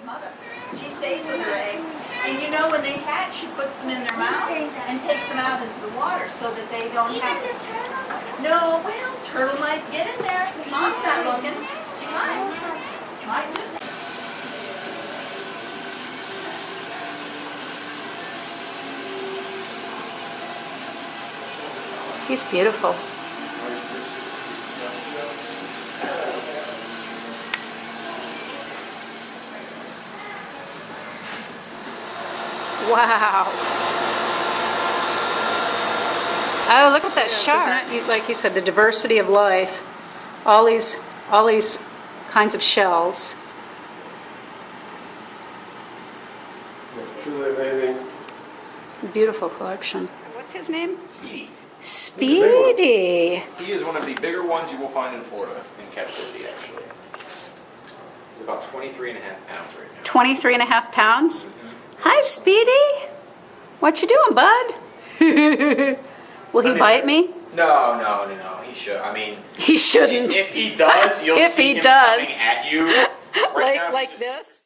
mother. She stays with her eggs. And you know when they hatch, she puts them in their mouth and takes them out into the water so that they don't have to. No, well, turtle might get in there. Mom's not looking. She might. Might just. He's beautiful. Wow. Oh, look at that shark. Like you said, the diversity of life. All these kinds of shells. Truly amazing. Beautiful collection. What's his name? Speedy. Speedy. He is one of the bigger ones you will find in Florida, in captivity actually. He's about 23 and a half pounds right now. 23 and a half pounds? Hi, Speedy. What you doing, bud? Will he bite me? No. He should. I mean, He shouldn't. If he does, you'll If see he him does. coming at you. Right now, Like this?